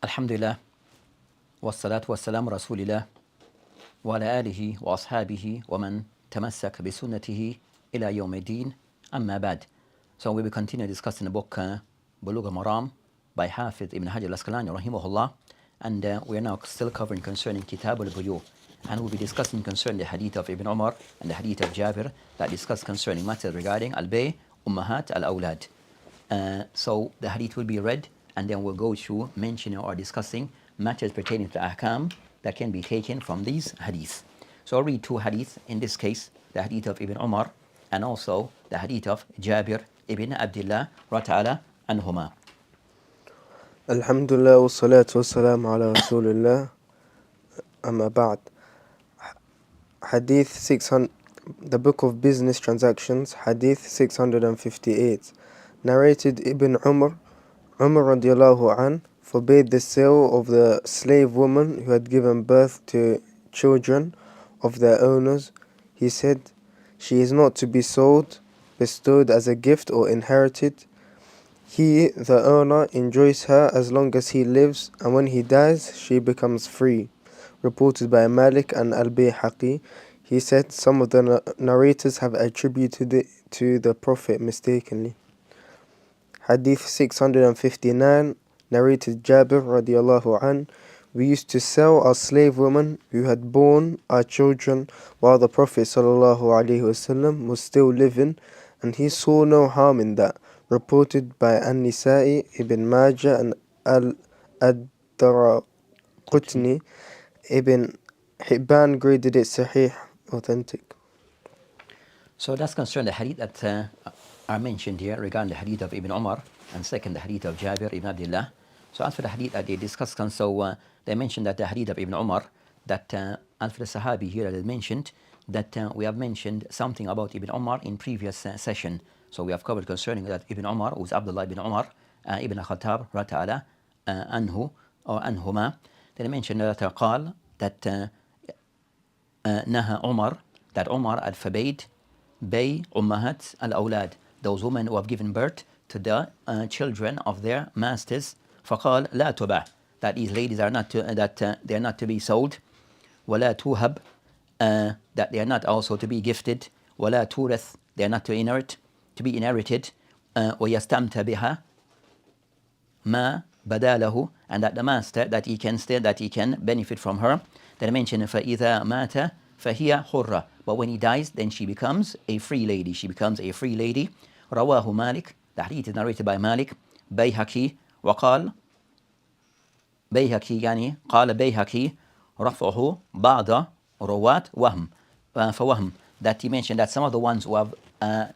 Alhamdulillah, wassalatu wassalamu rasulillah, wa ala alihi wa ashabihi wa man tamassak bi sunnatihi ila yawmiddin, amma ba'd. So we will continue discussing the book Bulugh al-Maram by Hafiz ibn Hajar al-Asqalani rahimahullah, and we are now still covering concerning Kitab al-Buyu, and we'll be discussing concerning the hadith of Ibn Umar and the hadith of Jabir that discuss concerning matters regarding al-bay, ummahat al-awlad. So the hadith will be read, and then we'll go through mentioning or discussing matters pertaining to ahkam that can be taken from these hadiths. So I'll read two hadiths, in this case the hadith of Ibn Umar and also the hadith of Jabir ibn Abdullah ta'ala anhuma. Alhamdulillah wa salatu wa salam ala Rasulullah. Amma ba'd. Hadith 600, the Book of Business Transactions, Hadith 658. Narrated Ibn Umar radiallahu an forbade the sale of the slave woman who had given birth to children of their owners. He said, "She is not to be sold, bestowed as a gift or inherited. He, the owner, enjoys her as long as he lives, and when he dies, she becomes free." Reported by Malik and Al-Bayhaqi. He said some of the narrators have attributed it to the Prophet mistakenly. Hadith 659, narrated Jabir radiallahu an, "We used to sell our slave women who had borne our children while the Prophet sallallahu alaihi wasallam was still living, and he saw no harm in that." Reported by An-Nisa'i, Ibn Majah and Al-Daraqutni. Ibn Hibban graded it Sahih, authentic. So that's concerning the hadith that are mentioned here regarding the hadith of Ibn Umar, and second the hadith of Jabir ibn Abdullah. So as for the hadith that they discussed, so they mentioned that the hadith of Ibn Umar, that as for the Sahabi here that they mentioned, that we have mentioned something about Ibn Umar in previous session. So we have covered concerning that Ibn Umar, who is Abdullah ibn Umar, ibn Khattab, ta'ala anhu, or anhuma. Then they mentioned that قال, that Naha Omar, that Omar had forbade bay ummahat al-awlad, those women who have given birth to the children of their masters. فقال لا تباع, that these ladies are not to, that they are not to be sold. ولا توهب, that they are not also to be gifted. ولا تورث, they are not to inherit, to be inherited. ويستمتع بها ما badalahu, and that the master that he can stay, that he can benefit from her. Then I mentioned فإذا مات فهي حرة, but when he dies, then she becomes a free lady. She becomes a free lady. رواه مالك, the hadith is narrated by Malik. بيهقي وقال بيهقي, يعني قال بيهقي رفعه بعض رواة وهم فوهم, that he mentioned that some of the ones who have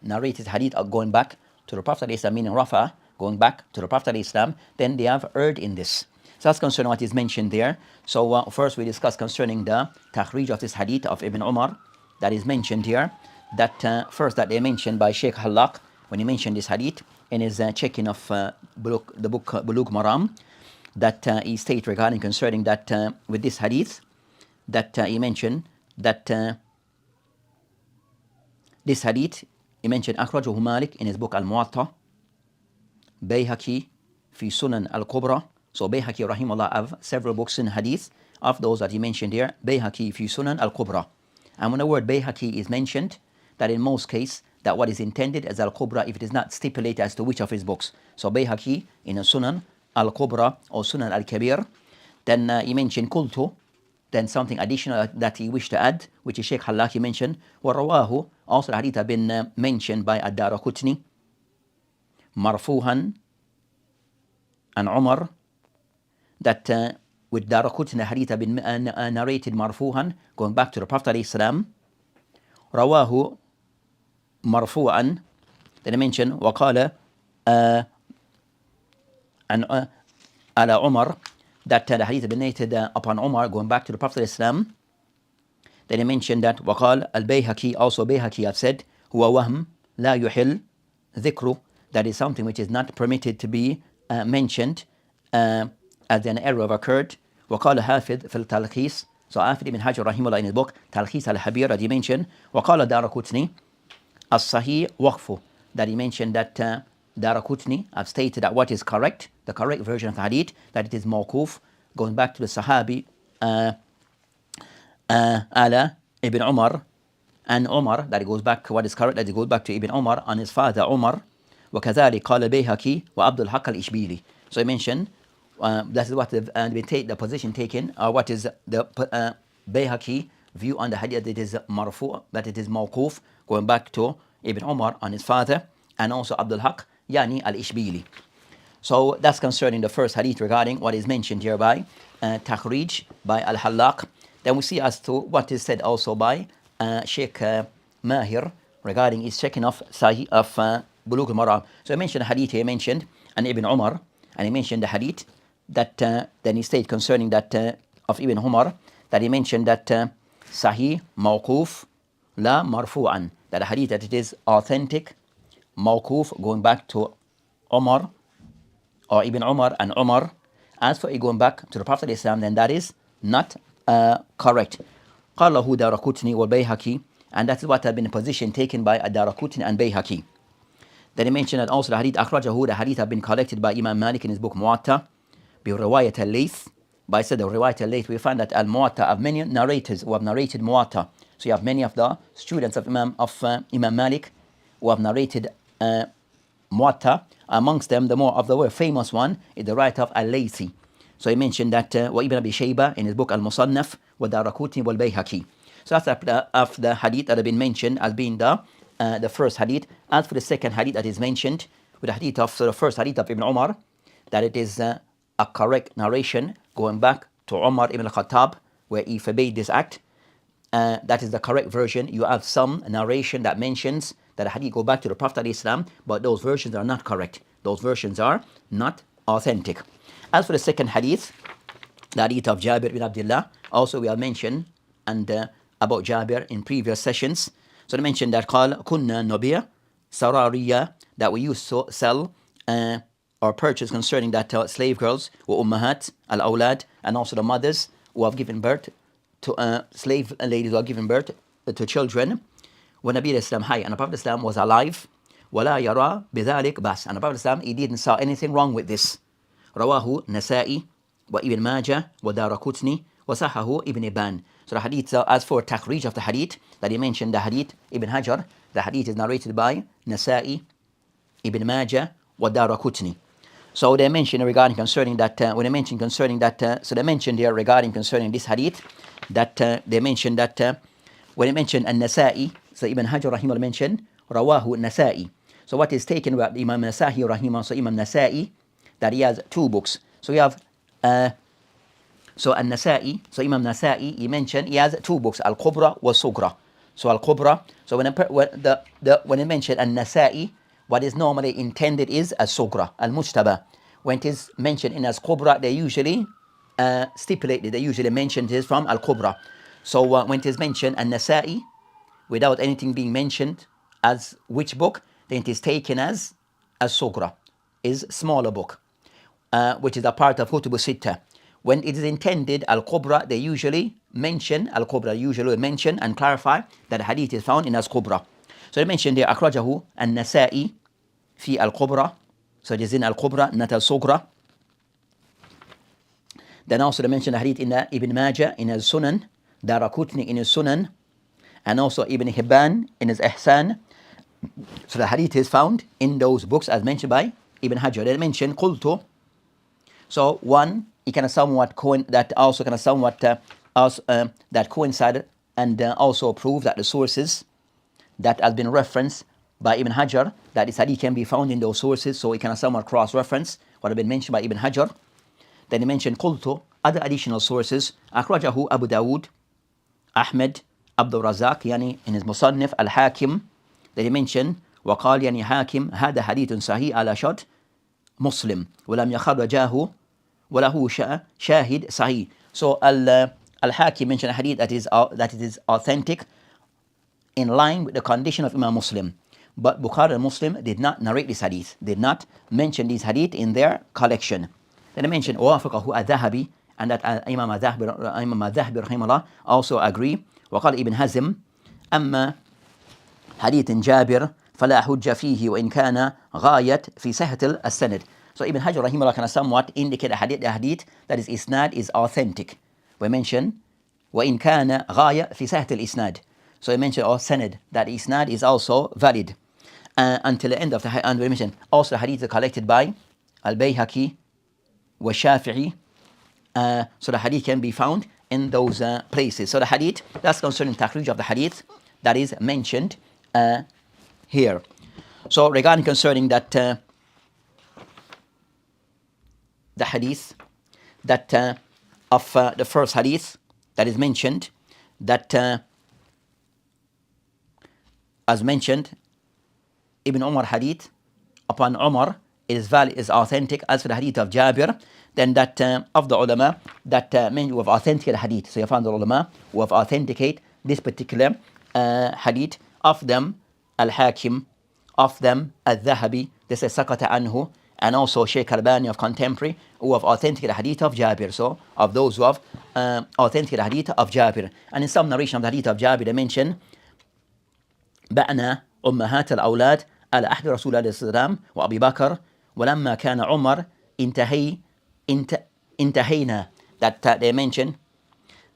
narrated hadith are going back to the Prophet ﷺ, meaning Rafa, going back to the Prophet ﷺ, then they have erred in this. So that's concerning what is mentioned there. So first we discuss concerning the takhrij of this hadith of Ibn Umar that is mentioned here. That first that they mentioned by Sheikh Halak when he mentioned this hadith in his checking of the book Bulugh Maram, that he stated regarding concerning that with this hadith that he mentioned that this hadith, he mentioned akhrajahu Malik in his book Al-Muwatta, Bayhaqi fi Sunan al-Kubra. So Bayhaqi rahimahullah have several books in hadith. Of those that he mentioned here, Bayhaqi fi Sunan al-Kubra. And when the word Bayhaqi is mentioned, that in most cases, that what is intended as al-Kubra if it is not stipulated as to which of his books. So Bayhaqi in a Sunan al-Kubra or Sunan al-Kabir. Then he mentioned Kultu, then something additional that he wished to add, which is Sheikh Halaki mentioned. وَرَوَاهُ, also the hadith have been mentioned by Ad-Daraqutni, marfuhan and Umar, that with Daraqutni the hadith have been narrated marfuhan, going back to the Prophet ﷺ. Rawahu marfu'an, then I mentioned وقال and ala Umar, that the hadith have been narrated upon Umar, going back to the Prophet ﷺ. Then he mentioned that وقال al-Bayhaqi, also Bayhaqi have said huwa wahm la yuhil dhikru, that is something which is not permitted to be mentioned as an error occurred. وقال حافظ في التلخيص, so Hafid ibn Hajar rahimahullah in his book Talkhis al-Habir that he mentioned. وقال Daraqutni as-Sahih waqfu, that he mentioned that Daraqutni have stated that what is correct, the correct version of the hadith, that it is mawquf, going back to the Sahabi Ala Ibn Umar, and Omar, that it goes back, what is correct, that it goes back to Ibn Umar and his father Omar. وكذلك قال البيهقي وعبد الحق الإشبيلي. So I mentioned that is what the position taken, or what is the Bayhaqi view on the hadith, that it is marfu, that it is mawquf, going back to Ibn Umar and his father, and also Abdul Haq Yani al-Ishbili. So that's concerning the first hadith regarding what is mentioned here by Takhrij by Al-Hallaq. Then we see as to what is said also by Sheikh Mahir regarding his checking of Sahih of Bulugh al-Maram. So I mentioned the hadith here, mentioned and Ibn Umar, and he mentioned the hadith that then he stated concerning that of Ibn Umar, that he mentioned that Sahih Mawquf La Marfu'an, that the hadith that it is authentic Mawquf, going back to Umar or Ibn Umar and Umar. As for it going back to the Prophet ﷺ, then that is not correct. قاله دارقطني والبيهقي, and that is what had been a position taken by Daraqutni and Bayhaqi. Then he mentioned that also the hadith akhrajahu, the hadith have been collected by Imam Malik in his book Muwatta, bi riwayat al-Layth. By said the riwayat al-Layth, we find that al-Muwatta have many narrators who have narrated Muwatta. So you have many of the students of Imam Malik who have narrated Muwatta. Amongst them, the more famous one is the writer of al-Laythi. So he mentioned that wa Ibn Abi Shayba in his book Al-Musannaf wa Daraqutni wal Bayhaqi. So that's of the hadith that have been mentioned as being the first hadith. As for the second hadith that is mentioned, with the hadith of the first hadith of Ibn Umar, that it is a correct narration going back to Umar ibn al-Khattab, where he forbade this act. That is the correct version. You have some narration that mentions that the hadith go back to the Prophet ﷺ, but those versions are not correct. Those versions are not authentic. As for the second hadith, the hadith of Jabir bin Abdullah, also we have mentioned and about Jabir in previous sessions. So they mentioned that قال كنا نبيع سرارية, that we used to sell or purchase concerning that slave girls, وأمهات الأولاد, and also the mothers who have given birth to slave ladies who have given birth to children. وَنَبِيُّ الْإِسْلَامِ حَيٍّ, and the Prophet Islam was alive. وَلَا يَرَى بِذَلِكَ بَأْسًا, and the Prophet Islam, he didn't saw anything wrong with this. رواه نسائي وابن ماجه ودارقطني وصححه ابن إبان. So the hadith, as for takhrij of the hadith, that he mentioned the hadith, Ibn Hajar, the hadith is narrated by Nasa'i, Ibn Majah, Daraqutni. So they mentioned regarding concerning that, when they mentioned concerning that, so they mentioned here regarding concerning this hadith, that they mentioned that when they mentioned An-Nasa'i, so Ibn Hajar Rahimah mentioned Rawahu Nasa'i. So what is taken about Imam Nasa'i Rahimah, so Imam Nasa'i, that he has two books. So we have so An-Nasa'i, so Imam Nasa'i, he mentioned he has two books, Al-Kubra wa Sugra. So Al-Kubra, so when he mentioned An-Nasa'i, what is normally intended is As-Sugra, Al-Mujtaba. When it is mentioned in As-Kubra, they usually stipulated, they usually mention it from Al-Kubra. So when it is mentioned An-Nasa'i, without anything being mentioned as which book, then it is taken as As-Sugra, is smaller book, which is a part of Kutub Sitta. When it is intended Al-Kubra, they usually mention Al-Kubra, usually mention and clarify that the hadith is found in Al-Kubra. So they mentioned there akhrajahu An-Nasa'i fi Al-Kubra, so it is in Al-Kubra, not Al-Sugra. Then also they mentioned the hadith in Ibn Majah in his Sunan, Daraqutni in his Sunan, and also Ibn Hibban in his Ihsan. So the hadith is found in those books as mentioned by Ibn Hajar. They mentioned Qultu. So one, it kind of somewhat that coincided and also prove that the sources that has been referenced by Ibn Hajar, that this hadith can be found in those sources, so it can somewhat cross-reference what had been mentioned by Ibn Hajar. Then he mentioned Qultu, other additional sources, Akhrajahu Abu Dawood, Ahmed, Abdul Razak, yani in his Musannif, Al-Hakim. Then he mentioned, وقال يعني حاكم هذا حديث صحيح على شرط مسلم ولم يخرجاه وله شاهد صحيح. So Al-Hakim mentioned a hadith that it is authentic in line with the condition of Imam Muslim. But Bukhari and Muslim did not narrate this hadith, did not mention this hadith in their collection. Then I mentioned وافقه الذهبي, and that Imam al-Dhahbi rahimahullah also agree. وقال Ibn Hazm أما حديث جابر فلا حج فيه وإن كان غاية في صحة السند. So Ibn Hajar rahimahullah kind of somewhat indicate the hadith that is isnad is authentic. We mention وإن كان غاية في صحة الإسناد. So we mentioned or sanad that isnad is also valid until the end of the hadith. And we mentioned also the hadith collected by Al-Bayhaqi wa Shafi'i. So the hadith can be found in those places. So the hadith that's concerning takhrij of the hadith that is mentioned here. So regarding concerning that the hadith that of the first hadith that is mentioned, that as mentioned, Ibn Umar hadith upon Umar is valid, is authentic. As for the hadith of Jabir, then that of the ulama that men who have authenticated hadith. So you found the ulama who have authenticated this particular hadith. Of them Al-Hakim, of them Al-Dhahabi, this is Sakata Anhu, and also Shaykh Albani of contemporary who have authenticated hadith of Jabir. So of those who have authenticated hadith of Jabir. And in some narration of the hadith of Jabir they mention بأنا أمهات الأولاد على أحد رسول الله صلى الله عليه وسلم وأبي بكر ولما كان عمر انتهينا, that they mention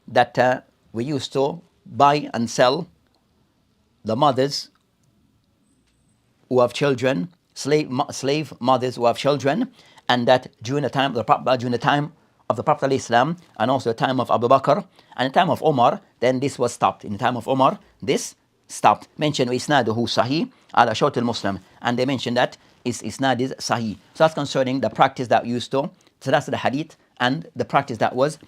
that we used to buy and sell the mothers who have children, slave mothers who have children, and that during the time of the Prophet Islam, and also the time of Abu Bakr, and the time of Omar, then this was stopped. In the time of Omar, this stopped. Mention isnaduhu sahih ala short al-Muslim, and they mentioned that isnad is sahih. So that's concerning the practice that used to. So that's the hadith and the practice that was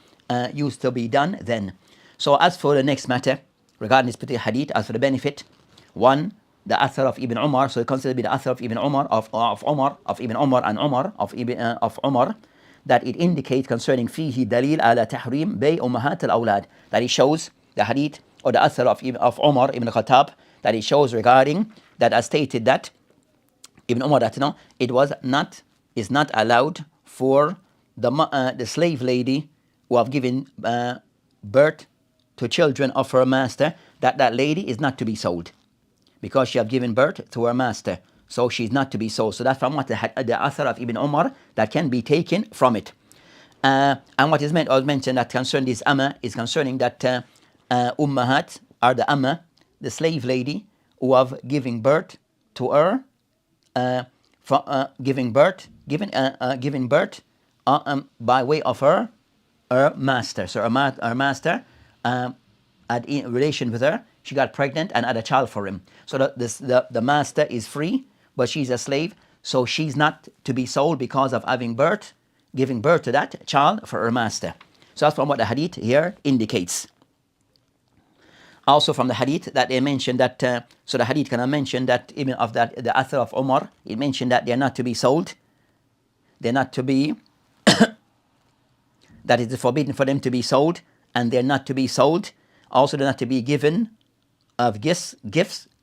used to be done then. So as for the next matter regarding this particular hadith, as for the benefit, one, the athar of Ibn Umar, so it considered to be the athar of Ibn Umar, of Ibn Umar and Umar, of Umar, that it indicates concerning fihi dalil ala tahrim bay ummahat al-awlad, that it shows the hadith or the athar of Umar ibn Khattab, that it shows regarding that as stated that Ibn Umar that is not allowed for the slave lady who have given birth to children of her master, that lady is not to be sold because she have given birth to her master, so she's not to be sold. So that's from what the athar of Ibn Umar that can be taken from it. And what is meant or mentioned that concerning this amma is concerning that ummahat are the amma, the slave lady who have given birth to her, giving birth by way of her master. So her master had in relation with her, she got pregnant and had a child for him. So the master is free, but she's a slave, so she's not to be sold because of giving birth to that child for her master. So that's from what the hadith here indicates. Also from the hadith that they mentioned that, so the hadith can mention that even of that the athar of Umar, it mentioned that they're not to be sold, they're not to be, that it is forbidden for them to be sold, and they're not to be sold. Also, they're not to be given of gifts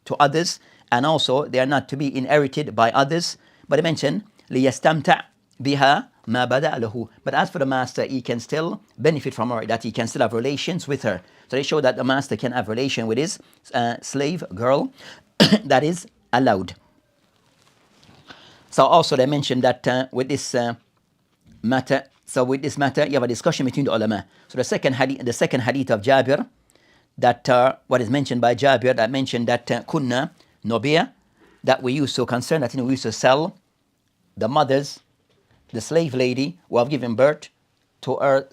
to others, and also they are not to be inherited by others. But they mention لِيَسْتَمْتَعْ بِهَا مَا بَدَأَ لَهُ. But as for the master, he can still benefit from her, that he can still have relations with her. So they show that the master can have relation with his slave girl. That is allowed. So also they mentioned that with this matter, you have a discussion between the ulama. So the second hadith of Jabir, that what is mentioned by Jabir, that mentioned that kunna nobia, that we used to concern that we used to sell the mothers, the slave lady who have given birth to her,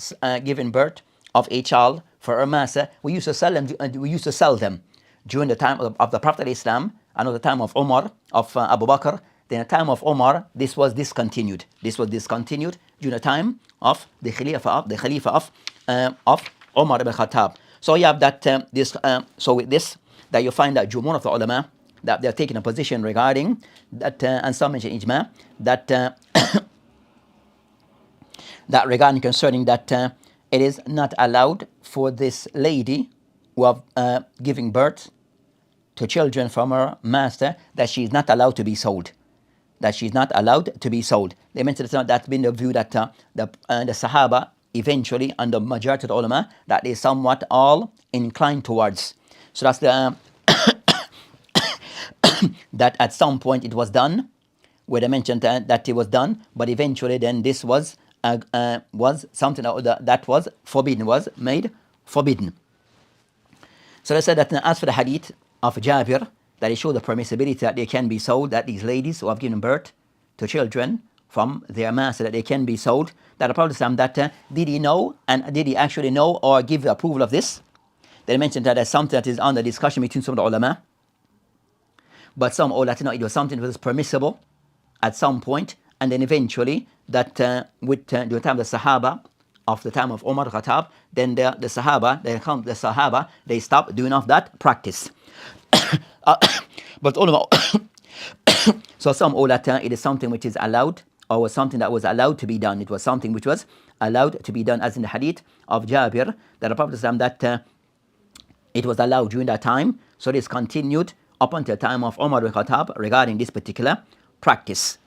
given birth of a child for her master. We used to sell them during the time of the Prophet Islam, and at the time of Omar, of Abu Bakr. Then at the time of Omar, this was discontinued. This was discontinued during the time of the Khalifa of Omar ibn Khattab. So you have that so with this, that you find that Jumhur of the ulama, that they're taking a position regarding that, and some mention ijma, that that regarding concerning that it is not allowed for this lady who have giving birth to children from her master, that she is not allowed to be sold. That she's not allowed to be sold. They mentioned that's been the view that the Sahaba eventually, and the majority of the ulama, that they somewhat all inclined towards. So that's the that at some point it was done, where they mentioned that it was done, but eventually then this was something that was forbidden, was made forbidden. So they said that as for the hadith of Jabir, that it showed the permissibility that they can be sold, that these ladies who have given birth to children from their master, that they can be sold, that the Prophet that did he know, and did he actually know or give the approval of this? They mentioned that there's something that is under discussion between some of the ulama, but some ulama, it was something that was permissible at some point, and then eventually that with the time of the Sahaba, of the time of Omar Khattab, then the Sahaba, they stopped doing of that practice. But ulama, so some ulama, it is something which is allowed, or was something that was allowed to be done. It was something which was allowed to be done, as in the hadith of Jabir, that the Prophet that it was allowed during that time. So this continued up until the time of Omar ibn Khattab regarding this particular practice.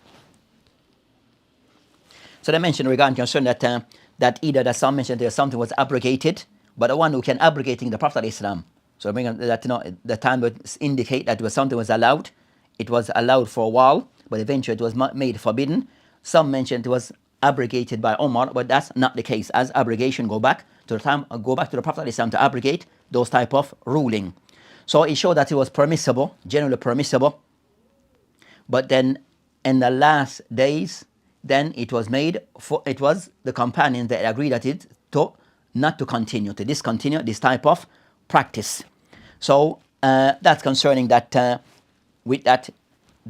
So they mentioned regarding concern that either that some mentioned that something was abrogated, but the one who can abrogate the Prophet Islam. So bring that the time would indicate that something was allowed. It was allowed for a while, but eventually it was made forbidden. Some mentioned it was abrogated by Omar, but that's not the case. As abrogation go back to the Prophet Islam to abrogate those type of ruling. So it showed that it was permissible, generally permissible. But then in the last days, then it was the companions that agreed that it to not to continue, to discontinue this type of practice. So that's concerning that with that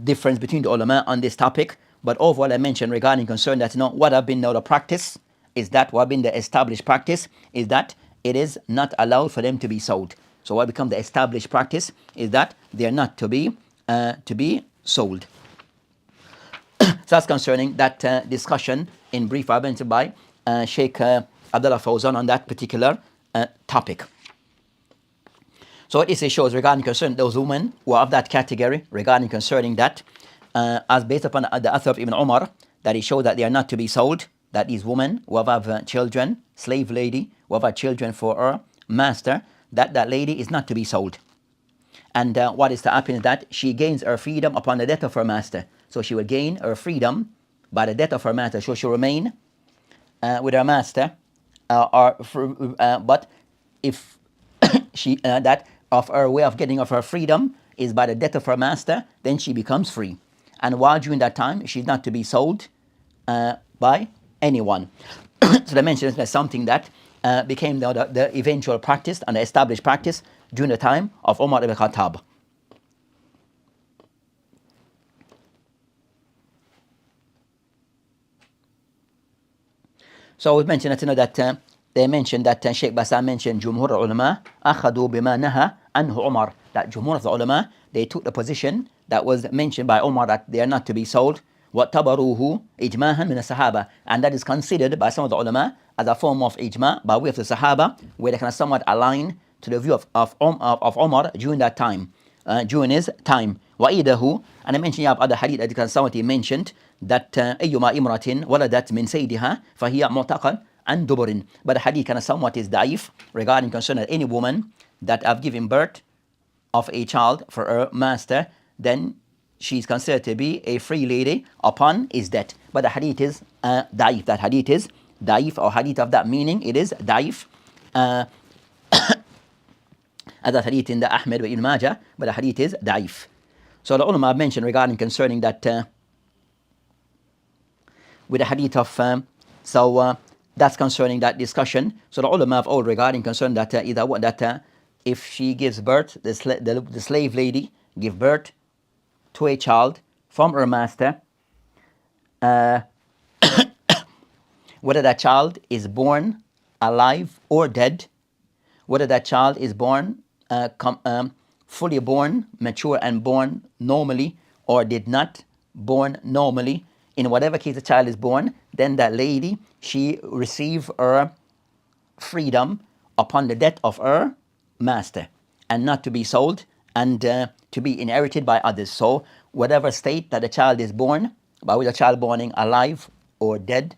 difference between the ulama on this topic. But overall, I mentioned regarding concern that what have been now the practice is that what have been the established practice is that it is not allowed for them to be sold. So what become the established practice is that they are not to be sold. So that's concerning that discussion in brief mentioned by Sheikh Abdullah Fawzan on that particular topic. So what this shows regarding concerning those women who are of that category, regarding concerning that, as based upon the author of Ibn Umar, that it shows that they are not to be sold, that these women who have children, slave lady, who have children for her master, that lady is not to be sold. And what is to happen is that she gains her freedom upon the death of her master. So she will gain her freedom by the death of her master. So she'll remain with her master, but if she that of her way of getting of her freedom is by the death of her master, then she becomes free. And while during that time, she's not to be sold by anyone. So they mentioned that something that became the eventual practice and the established practice during the time of Omar ibn Khattab. So we mentioned that they mentioned that Sheikh Bassam mentioned Jumhur ulama akhadu bima naha anhu Umar, that Jumhur of the ulama, they took the position that was mentioned by Umar that they are not to be sold, وَاتَّبَرُوهُ إِجْمَاهًا مِنَ الصَّحَابَةِ, and that is considered by some of the ulama as a form of ijma by way of the Sahaba, where they can somewhat align to the view of Umar during that time, during his time. وَإِيدَهُ, and I mentioned you have other hadith that you can somewhat mentioned that أَيُّمَا إِمْرَةٍ وَلَدَتْ مِنْ سَيْدِهَا فَهِيَ مُعْتَقًا عَنْ دُبُرٍ. But the hadith kind of somewhat is da'if regarding concern that any woman that have given birth of a child for her master, then she's considered to be a free lady upon his death. But the hadith is da'if. That hadith is da'if, or hadith of that meaning, it is da'if. As that hadith in the Ahmed wa Ibn Majah, but the hadith is da'if. So the ulama have mentioned regarding concerning that with the hadith of that's concerning that discussion. So the ulama have all regarding concern that if she gives birth, the slave lady give birth to a child from her master, whether that child is born alive or dead, whether that child is born fully born, mature and born normally, or did not born normally, in whatever case the child is born, then that lady, she receive her freedom upon the death of her master, and not to be sold and to be inherited by others. So whatever state that the child is born, by with the child born alive or dead,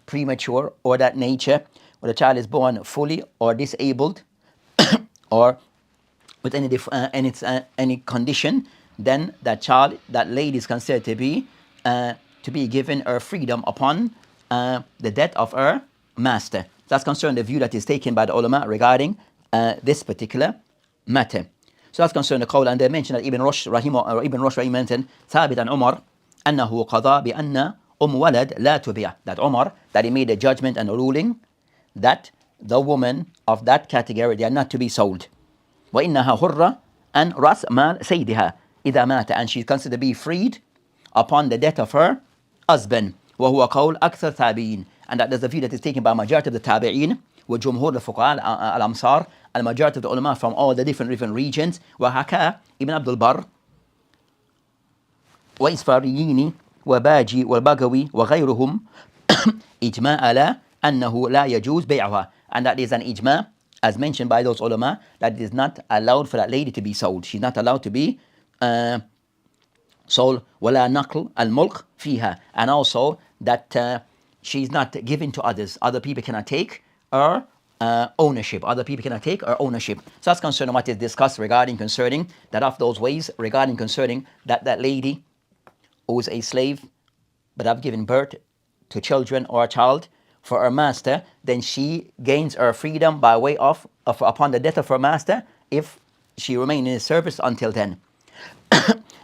premature or that nature, whether the child is born fully or disabled or with any condition, then that lady is considered to be given her freedom upon the death of her master. That's concerning the view that is taken by the ulama regarding this particular matter. So that's concerning the qawl, and they mentioned that Ibn Rushd mentioned Thabit and Omar أنه قضى بأن ولد لا تبيع, that Omar, that he made a judgment and a ruling that the woman of that category, they are not to be sold. وإنها حرة and رأس مال سيدها إذا مات, and she's considered to be freed upon the death of her husband. وهو قول أكثر تابعين, and that is a view that is taken by majority of the tabi'in وجمهور الفقهاء الأمصار, and majority of the ulama from all the different regions. وحكى ابن عبد البر وإسفاريين وباجي والبغوي وغيرهم إجماع على أنه لا يجوز بيعها, and that is an ijma, as mentioned by those ulama, that it is not allowed for that lady to be sold. She's not allowed to be sold. ولا نقل الملك فيها, and also that she's not given to others. Other people cannot take her ownership. Other people cannot take her ownership. So that's concerning what is discussed regarding concerning that of those ways regarding concerning that lady who is a slave but have given birth to children or a child for her master, then she gains her freedom by way of upon the death of her master if she remains in his service until then.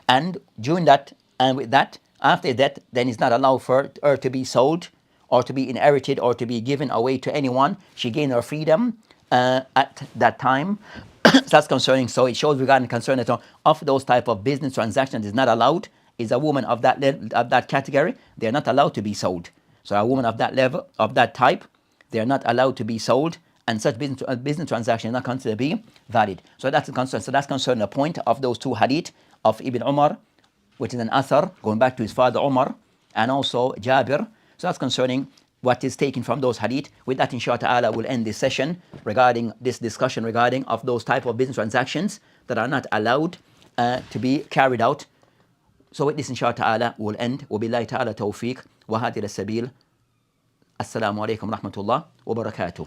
And during that, and with that, after that, then it's not allowed for her to be sold or to be inherited or to be given away to anyone. She gained her freedom at that time. So that's concerning. So it shows regarding concern that of those type of business transactions is not allowed. Is a woman of that level, of that category, they are not allowed to be sold. So a woman of that level, of that type, they are not allowed to be sold, and such business transaction is not considered to be valid. So that's the concern. So that's concerning the point of those two hadith of Ibn Umar, which is an athar going back to his father Omar, and also Jabir. So that's concerning what is taken from those hadith. With that, inshallah ta'ala, we'll end this session regarding this discussion regarding of those type of business transactions that are not allowed to be carried out. So with this, inshallah ta'ala, we'll end. وبالله تعالى توفيق وهذه السبيل. السلام عليكم ورحمة الله وبركاته.